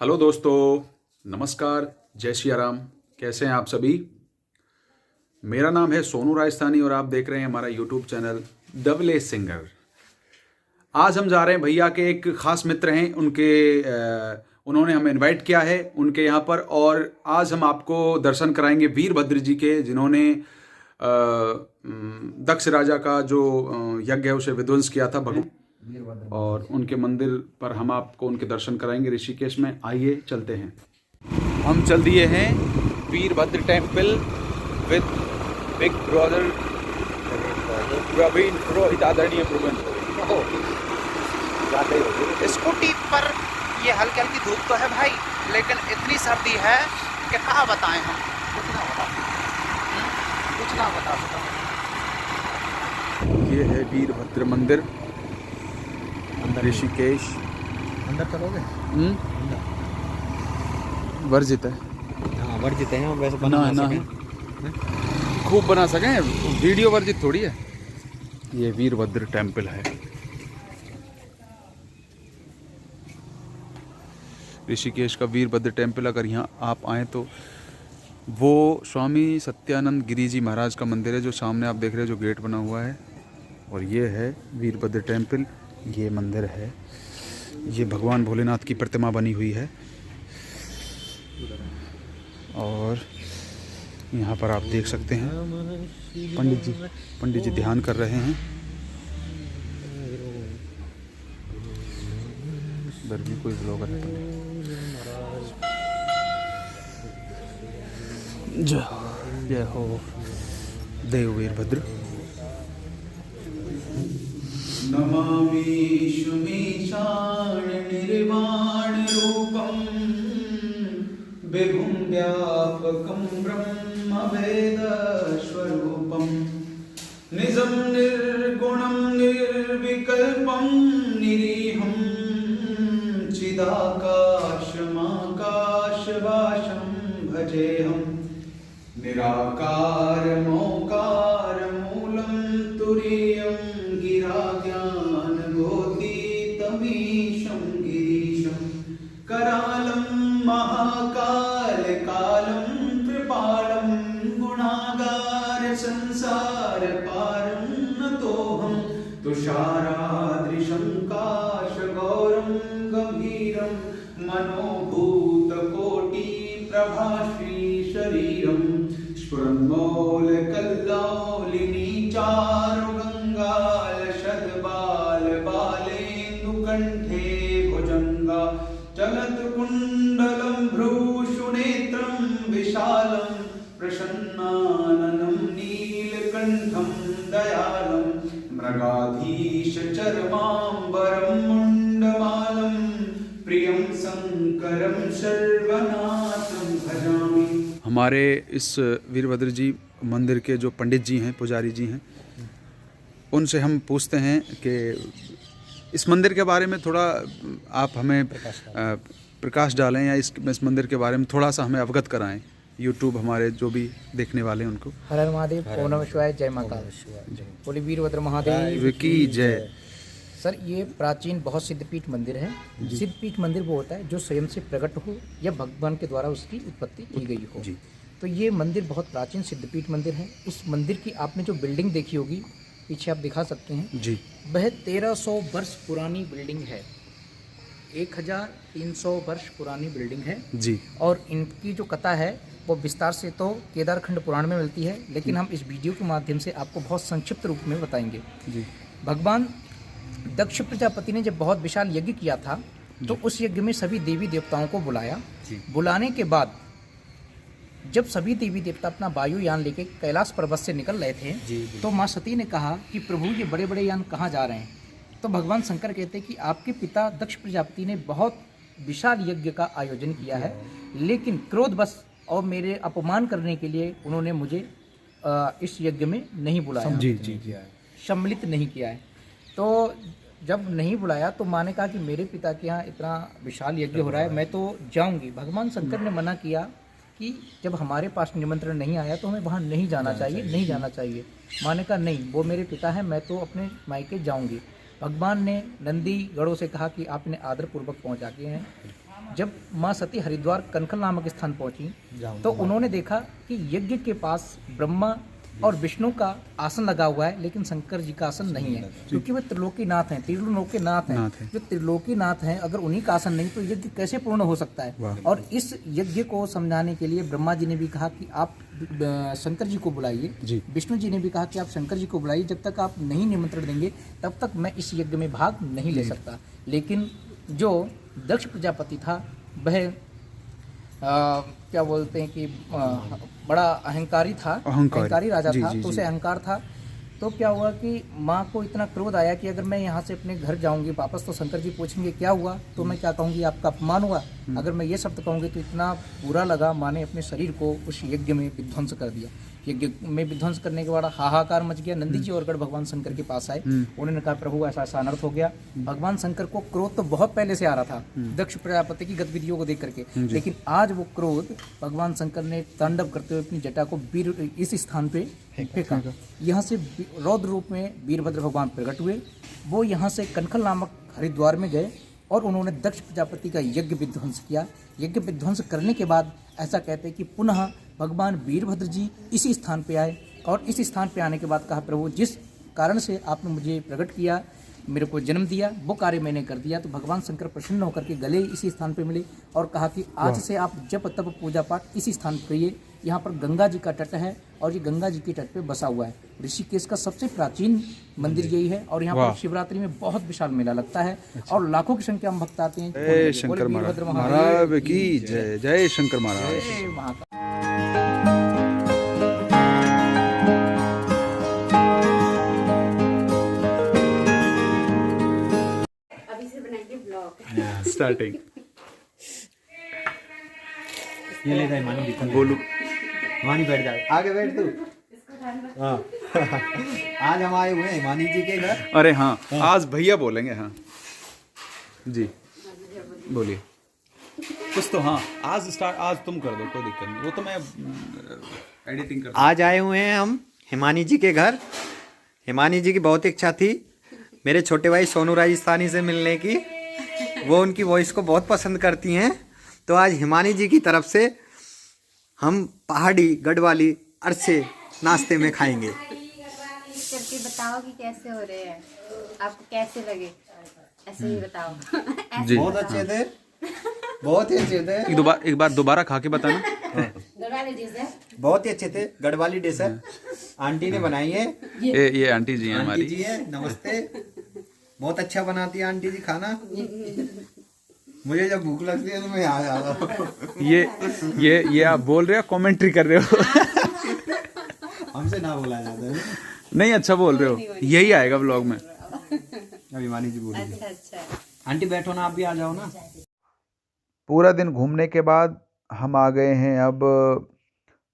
Hello दोस्तों, नमस्कार, जय सिया राम। कैसे हैं आप सभी। मेरा नाम है सोनू राजस्थानी और आप देख रहे हैं हमारा YouTube channel double a singer. आज हम जा रहे हैं भैया के एक खास मित्र हैं, उन्होंने हमें इनवाइट किया है उनके यहाँ पर, और आज हम आपको दर्शन कराएंगे वीरभद्र जी के, जिन्होंने दक्ष राजा का जो यज्ञ है उसे विध्वंस किया था भगवान, और उनके मंदिर पर हम आपको उनके दर्शन कराएंगे ऋषिकेश में। आइए चलते हैं। हम चल दिए हैं Veerabhadra temple with big brother Praveen Purohit, आदरणीय प्रवीण। स्कूटी पर ये हल्की हल्की धूप तो है भाई, लेकिन इतनी सर्दी है कि कहाँ बताएं हम। कुछ ना बता सकता। ये है वीरभद्र मंदिर ऋषिकेश। अंदर चलोगे? वर्जित है। हाँ वर्जित है, वैसे बना ना सकें। खूब बना सकें, वीडियो वर्जित थोड़ी है। ये वीरभद्र टेम्पल है ऋषिकेश का वीरभद्र टेम्पल। अगर यहाँ आप आएँ तो वो स्वामी सत्यानंद गिरी जी महाराज का मंदिर है, जो सामने आप देख रहे हैं, जो गेट बना हुआ है। और ये है वीरभद्र टेम्पल, ये मंदिर है। ये भगवान भोलेनाथ की प्रतिमा बनी हुई है, और यहाँ पर आप देख सकते हैं पंडित जी ध्यान कर रहे हैं। इधर भी कोई ब्लॉगर है। जय हो देव वीरभद्र। नमामि शुमीशान निर्वाण रूपम विभुं व्यापकं ब्रह्म वेद स्वरूपम निजं निर्गुणं निर्विकल्पं निरीहं चिदाकाशमाकाशवासं भजेऽहं निराकारमोकारमूलं तुरीयं गिराज्ञानगोतीतमीशं गिरीशं करालं महाकालकालं कृपालं गुणागार संसारपारं नतोऽहं तुषारादृशं काशगौरं गम्भीरं मनोभूतकोटिप्रभाश्री शरीरं स्फुरन्मौलकल्लौलिनी चारुगङ्गालशद्बालबालेन्दुकण्ठे भुजङ्गा चलत्कुण्डलं भ्रूषुनेत्रं विशालं प्रसन्नाननं नीलकण्ठं दयालं मृगाधीशचर्माम्बरं मुण्डमालं प्रियं शङ्करं सर्वनाथं भजामि। हमारे इस वीरभद्र जी मंदिर के जो पंडित जी हैं, पुजारी जी हैं, उनसे हम पूछते हैं कि इस मंदिर के बारे में थोड़ा आप हमें प्रकाश डालें, या इस मंदिर के बारे में थोड़ा सा हमें अवगत कराएं। यूट्यूब हमारे जो भी देखने वाले हैं उनको। हर हर महादेव, ओम नमः शिवाय, जय माता, बोले वीरभद्र महादेव की जय। सर, ये प्राचीन बहुत सिद्धपीठ मंदिर है। सिद्धपीठ मंदिर वो होता है जो स्वयं से प्रकट हो या भगवान के द्वारा उसकी उत्पत्ति की गई हो। तो ये मंदिर बहुत प्राचीन सिद्धपीठ मंदिर है। इस मंदिर की आपने जो बिल्डिंग देखी होगी, पीछे आप दिखा सकते हैं जी, वह 1300 वर्ष पुरानी बिल्डिंग है। 1300 वर्ष पुरानी बिल्डिंग है जी। और इनकी जो कथा है वो विस्तार से तो केदारखंड पुराण में मिलती है, लेकिन हम इस वीडियो के माध्यम से आपको बहुत संक्षिप्त रूप में बताएंगे जी। भगवान दक्ष प्रजापति ने जब बहुत विशाल यज्ञ किया था, तो उस यज्ञ में सभी देवी देवताओं को बुलाया। बुलाने के बाद जब सभी देवी देवता अपना वायुयान लेके कैलाश पर्वत से निकल रहे थे, तो माँ सती ने कहा कि प्रभु ये बड़े बड़े यान कहाँ जा रहे हैं। तो भगवान शंकर कहते हैं कि आपके पिता दक्ष प्रजापति ने बहुत विशाल यज्ञ का आयोजन किया है, लेकिन क्रोधवश और मेरे अपमान करने के लिए उन्होंने मुझे इस यज्ञ में नहीं बुलाया, सम्मिलित नहीं किया है। तो जब नहीं बुलाया तो माँ ने कहा कि मेरे पिता के यहाँ इतना विशाल यज्ञ हो रहा है, मैं तो जाऊंगी। भगवान शंकर ने मना किया कि जब हमारे पास निमंत्रण नहीं आया तो हमें वहाँ नहीं जाना चाहिए। माँ ने कहा नहीं, वो मेरे पिता हैं, मैं तो अपने मायके जाऊंगी। भगवान ने नंदी गढ़ों से कहा कि आपने आदरपूर्वक पहुँचा के हैं, जब माँ सती हरिद्वार कनखल नामक स्थान पहुंची तो उन्होंने देखा कि यज्ञ के पास ब्रह्मा और विष्णु का आसन लगा हुआ है, लेकिन शंकर जी का आसन नहीं है, क्योंकि वे त्रिलोकीनाथ हैं, त्रिलोकीनाथ हैं। जो त्रिलोकीनाथ हैं, अगर उन्हीं का आसन नहीं तो यज्ञ कैसे पूर्ण हो सकता है। और इस यज्ञ को समझाने के लिए ब्रह्मा जी ने भी कहा कि आप शंकर जी को बुलाइए, विष्णु जी ने भी कहा कि आप शंकर जी को बुलाइए, जब तक आप नहीं निमंत्रण देंगे तब तक मैं इस यज्ञ में भाग नहीं ले सकता। लेकिन जो दक्ष प्रजापति था वह क्या बोलते हैं कि बड़ा अहंकारी था, अहंकारी राजा था। तो उसे अहंकार था। तो क्या हुआ कि माँ को इतना क्रोध आया कि अगर मैं यहाँ से अपने घर जाऊंगी वापस तो शंकर जी पूछेंगे क्या हुआ, तो मैं क्या कहूँगी, आपका अपमान हुआ। अगर मैं ये शब्द कहूँगी तो इतना बुरा लगा, माँ ने अपने शरीर को उस यज्ञ में विध्वंस कर दिया। यज्ञ में विध्वंस करने के बाद हाहाकार मच गया। नंदी जी और गढ़ भगवान शंकर के पास आए, उन्होंने कहा प्रभु ऐसा ऐसा अनर्थ हो गया। भगवान शंकर को क्रोध तो बहुत पहले से आ रहा था दक्ष प्रजापति की गतिविधियों को देख करके, लेकिन आज वो क्रोध भगवान शंकर ने तांडव करते हुए अपनी जटा को इस स्थान पे फेंका। यहाँ से रौद्र रूप में वीरभद्र भगवान प्रकट हुए। वो यहाँ से कनखल नामक हरिद्वार में गए और उन्होंने दक्ष प्रजापति का यज्ञ विध्वंस किया। यज्ञ विध्वंस करने के बाद ऐसा कहते हैं कि पुनः भगवान वीरभद्र जी इसी स्थान पे आए और इस स्थान पे आने के बाद कहा प्रभु जिस कारण से आपने मुझे प्रकट किया, मेरे को जन्म दिया, वो कार्य मैंने कर दिया। तो भगवान शंकर प्रसन्न होकर के गले इसी स्थान पे मिले और कहा कि आज से आप जप तप पूजा पाठ इसी स्थान पर करिए। यहाँ पर गंगा जी का तट है और ये गंगा जी के तट पे बसा हुआ है। ऋषिकेश का सबसे प्राचीन मंदिर यही है और यहाँ पर शिवरात्रि में बहुत विशाल मेला लगता है और लाखों की संख्या में भक्त आते हैं। जय शंकर महाराज की जय, जय शंकर महाराज। जय महाकाल। स्टार्टिंग ये ले जाए मानी बिल्कुल बोलू, मानी बैठ जाओ, आगे बैठ तू। हाँ आज हम आए हुए हैं मानी जी के घर। अरे हाँ, आज भैया बोलेंगे। हाँ जी बोलिए कुछ तो। हाँ आज स्टार्ट, आज तुम कर दो, कोई दिक्कत नहीं, वो तो मैं एडिटिंग कर। आज आए हुए हैं हम हिमानी जी के घर। हिमानी जी की बहुत इच्छा थी मेरे छोटे भाई सोनू राजस्थानी से मिलने की, वो उनकी वॉइस को बहुत पसंद करती हैं। तो आज हिमानी जी की तरफ से हम पहाड़ी गढ़वाली अरसे नाश्ते में खाएंगे। करके बताओ कि कैसे हो रहे हैं, आपको कैसे लगे, ऐसे ही बताओ। जी बहुत अच्छे थे, बहुत ही अच्छे थे। एक बार दोबारा खा के बताना। बहुत ही अच्छे थे, गढ़वाली डिश है, आंटी ने बनाई है। ये आंटी जी हैं आंटी हमारी। जी है, नमस्ते। बहुत अच्छा बनाती है आंटी जी खाना। मुझे जब भूख लगती है तो मैं यहाँ आ जाता हूँ। ये आप बोल रहे हो, कमेंट्री कर रहे हो? हमसे ना बोला जाता है। नहीं अच्छा बोल रहे हो, यही आएगा व्लॉग में। अभिमानी जी बोलिए। अच्छा आंटी बैठो ना, आप भी आ जाओ ना। पूरा दिन घूमने के बाद हम आ गए हैं अब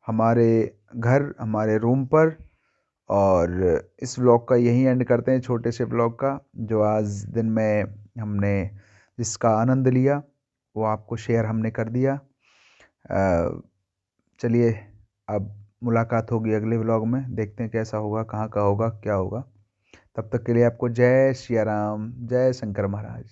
हमारे घर, हमारे रूम पर। और इस व्लॉग का यही एंड करते हैं, छोटे से व्लॉग का, जो आज दिन में हमने जिसका आनंद लिया वो आपको शेयर हमने कर दिया। चलिए अब मुलाकात होगी अगले व्लॉग में, देखते हैं कैसा होगा, कहाँ का होगा, क्या होगा। तब तक के लिए आपको जय सिया राम, जय शंकर महाराज।